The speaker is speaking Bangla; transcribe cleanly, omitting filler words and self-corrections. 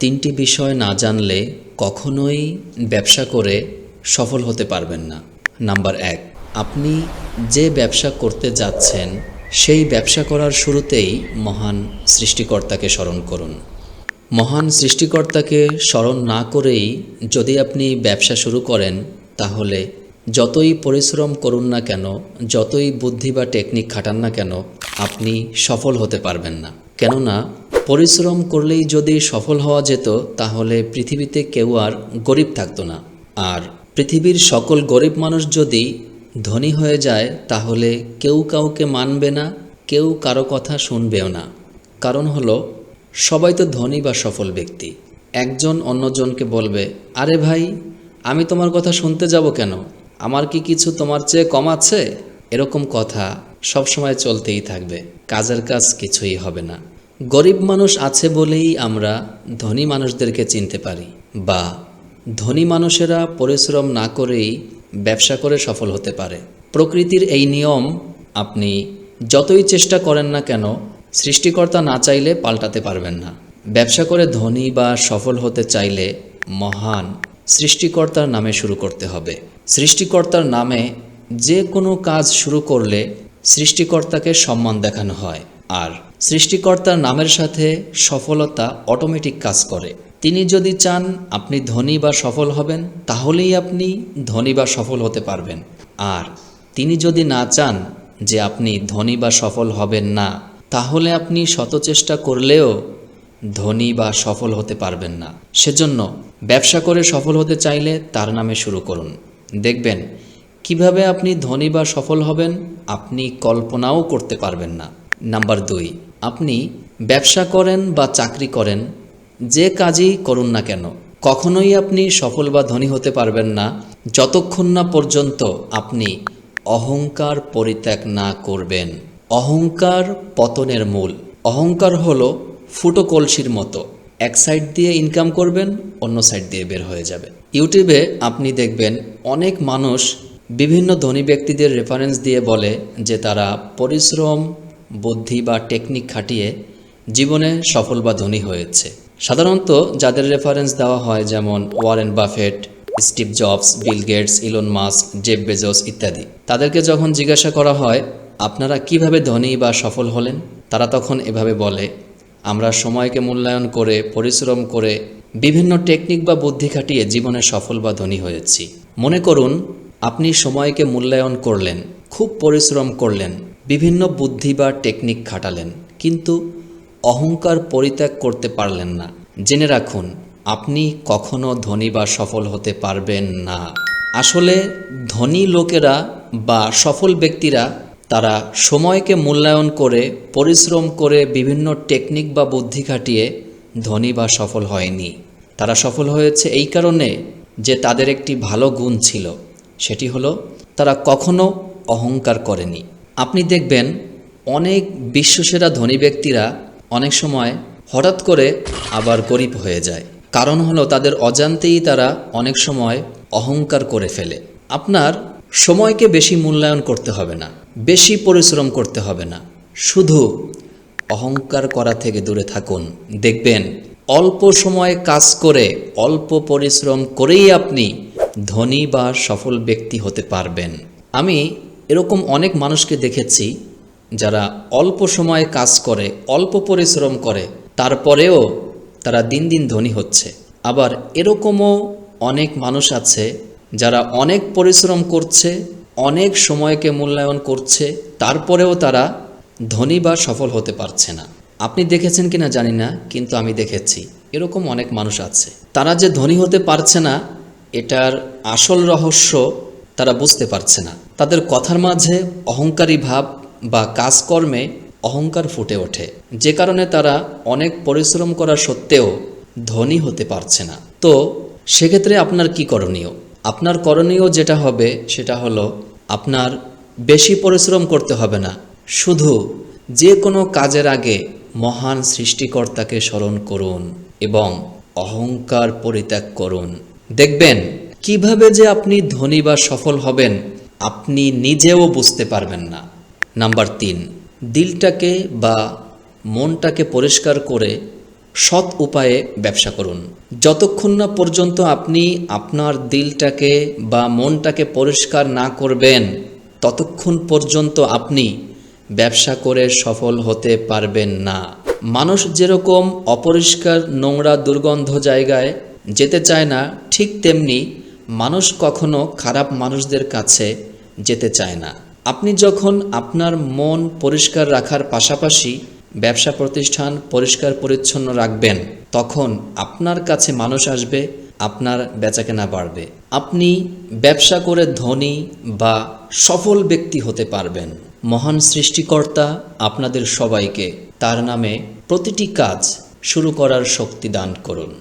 তিনটি বিষয় না জানলে কখনোই ব্যবসা করে সফল হতে পারবেন না। নাম্বার 1, আপনি যে ব্যবসা করতে যাচ্ছেন সেই ব্যবসা করার শুরুতেই মহান সৃষ্টিকর্তাকে স্মরণ করুন। মহান সৃষ্টিকর্তাকে স্মরণ না করেই যদি আপনি ব্যবসা শুরু করেন, তাহলে যতই পরিশ্রম করুন না কেন, যতই বুদ্ধি বা টেকনিক খাটান না কেন, আপনি সফল হতে পারবেন না। কেননা পরিশ্রম করলেই যদি সফল হওয়া যেত, তাহলে পৃথিবীতে কেউ আর গরিব থাকতো না। আর পৃথিবীর সকল গরিব মানুষ যদি ধনী হয়ে যায়, তাহলে কেউ কাউকে মানবে না, কেউ কারো কথা শুনবেও না। কারণ হলো, সবাই তো ধনী বা সফল ব্যক্তি। একজন অন্যজনকে বলবে, আরে ভাই, আমি তোমার কথা শুনতে যাব কেন? আমার কি কিছু তোমার চেয়ে কম আছে? এরকম কথা সবসময় চলতেই থাকবে, কাজের কাজ কিছুই হবে না। গরিব মানুষ আছে বলেই আমরা ধনী মানুষদেরকে চিনতে পারি, বা ধনী মানুষেরা পরিশ্রম না করেই ব্যবসা করে সফল হতে পারে। প্রকৃতির এই নিয়ম আপনি যতই চেষ্টা করেন না কেন, সৃষ্টিকর্তা না চাইলে পাল্টাতে পারবেন না। ব্যবসা করে ধনী বা সফল হতে চাইলে মহান সৃষ্টিকর্তার নামে শুরু করতে হবে। সৃষ্টিকর্তার নামে যে কোনো কাজ শুরু করলে সৃষ্টিকর্তাকে সম্মান দেখানো হয়, আর সৃষ্টিকর্তার নামের সাথে সফলতা অটোমেটিক কাজ করে। তিনি যদি চান আপনি ধনী বা সফল হবেন, তাহলেই আপনি ধনী বা সফল হতে পারবেন। আর তিনি যদি না চান যে আপনি ধনী বা সফল হবেন না, তাহলে আপনি শত চেষ্টা করলেও ধনী বা সফল হতে পারবেন না। সেজন্য ব্যবসা করে সফল হতে চাইলে তার নামে শুরু করুন। দেখবেন কিভাবে আপনি ধনী বা সফল হবেন, আপনি কল্পনাও করতে পারবেন না। নাম্বার 2, আপনি ব্যবসা করেন বা চাকরি করেন, যে কাজই করুন না কেন, কখনোই আপনি সফল বা ধনী হতে পারবেন না যতক্ষণ না পর্যন্ত আপনি অহংকার পরিত্যাগ না করবেন। অহংকার পতনের মূল। অহংকার হলো ফুটো কলসির মতো, এক সাইড দিয়ে ইনকাম করবেন, অন্য সাইড দিয়ে বের হয়ে যাবে। ইউটিউবে আপনি দেখবেন অনেক মানুষ বিভিন্ন ধনী ব্যক্তিদের রেফারেন্স দিয়ে বলে যে তারা পরিশ্রম, বুদ্ধি বা টেকনিক খাটিয়ে জীবনে সফল বা ধনী হয়েছে। সাধারণত যাদের রেফারেন্স দেওয়া হয়, যেমন Warren Buffett, Steve Jobs, Bill Gates, Elon Musk, Jeff Bezos ইত্যাদি, তাদেরকে যখন জিজ্ঞাসা করা হয় আপনারা কিভাবে ধনী বা সফল হলেন, তারা তখন এভাবে বলে, আমরা সময়কে মূল্যায়ন করে, পরিশ্রম করে, বিভিন্ন টেকনিক বা বুদ্ধি খাটিয়ে জীবনে সফল বা ধনী হয়েছি। মনে করুন আপনি সময়কে মূল্যায়ন করলেন, খুব পরিশ্রম করলেন, বিভিন্ন বুদ্ধি বা টেকনিক খাটালেন, কিন্তু অহংকার পরিত্যাগ করতে পারলেন না। জেনে রাখুন, আপনি কখনো ধনী বা সফল হতে পারবেন না। আসলে ধনী লোকেরা বা সফল ব্যক্তিরা তারা সময়কে মূল্যায়ন করে, পরিশ্রম করে, বিভিন্ন টেকনিক বা বুদ্ধি খাটিয়ে ধনী বা সফল হয়নি। তারা সফল হয়েছে এই কারণে যে তাদের একটি ভালো গুণ ছিল, সেটি হলো তারা কখনো অহংকার করেনি। আপনি দেখবেন অনেক বিশ্বসেরা ধনী ব্যক্তিরা অনেক সময় হঠাৎ করে আবার গরিব হয়ে যায়। কারণ হলো তাদের অজান্তেই তারা অনেক সময় অহংকার করে ফেলে। আপনার সময়কে বেশি মূল্যায়ন করতে হবে না, বেশি পরিশ্রম করতে হবে না, শুধু অহংকার করা থেকে দূরে থাকুন। দেখবেন অল্প সময়ে কাজ করে, অল্প পরিশ্রম করেই আপনি ধনী বা সফল ব্যক্তি হতে পারবেন। আমি এরকম অনেক মানুষকে দেখেছি যারা অল্প সময়ে কাজ করে, অল্প পরিশ্রম করে, তারপরেও তারা দিন দিন ধনী হচ্ছে। আবার এরকমও অনেক মানুষ আছে যারা অনেক পরিশ্রম করছে, অনেক সময়কে মূল্যায়ন করছে, তারপরেও তারা ধনী বা সফল হতে পারছে না। আপনি দেখেছেন কিনা জানি না, কিন্তু আমি দেখেছি এরকম অনেক মানুষ আছে। তারা যে ধনী হতে পারছে না, এটার আসল রহস্য তারা বুঝতে পারছে না। তাদের কথার মাঝে অহংকারী ভাব বা কাজকর্মে অহংকার ফুটে ওঠে, যে কারণে তারা অনেক পরিশ্রম করা সত্ত্বেও ধনী হতে পারছে না। তো সেক্ষেত্রে আপনার কি করণীয়? আপনার করণীয় যেটা হবে সেটা হলো, আপনার বেশি পরিশ্রম করতে হবে না, শুধু যে কোনো কাজের আগে মহান সৃষ্টিকর্তাকে স্মরণ করুন এবং অহংকার পরিত্যাগ করুন। দেখবেন কিভাবে যে আপনি ধনী বা সফল হবেন আপনি নিজেও বুঝতে পারবেন না। নাম্বার 3, দিলটাকে বা মনটাকে পরিষ্কার করে সৎ উপায়ে ব্যবসা করুন। যতক্ষণ না পর্যন্ত আপনি আপনার দিলটাকে বা মনটাকে পরিষ্কার না করবেন, ততক্ষণ পর্যন্ত আপনি ব্যবসা করে সফল হতে পারবেন না। মানুষ যেরকম অপরিষ্কার, নোংরা, দুর্গন্ধ জায়গায় যেতে চায় না, ঠিক তেমনি মানুষ কখনো খারাপ মানুষদের কাছে যেতে চায় না। আপনি যখন আপনার মন পরিষ্কার রাখার পাশাপাশি ব্যবসা প্রতিষ্ঠান পরিষ্কার পরিচ্ছন্ন রাখবেন, তখন আপনার কাছে মানুষ আসবে, আপনার বেচাকেনা বাড়বে, আপনি ব্যবসা করে ধনী বা সফল ব্যক্তি হতে পারবেন। মহান সৃষ্টিকর্তা আপনাদের সবাইকে তার নামে প্রতিটি কাজ শুরু করার শক্তি দান করুন।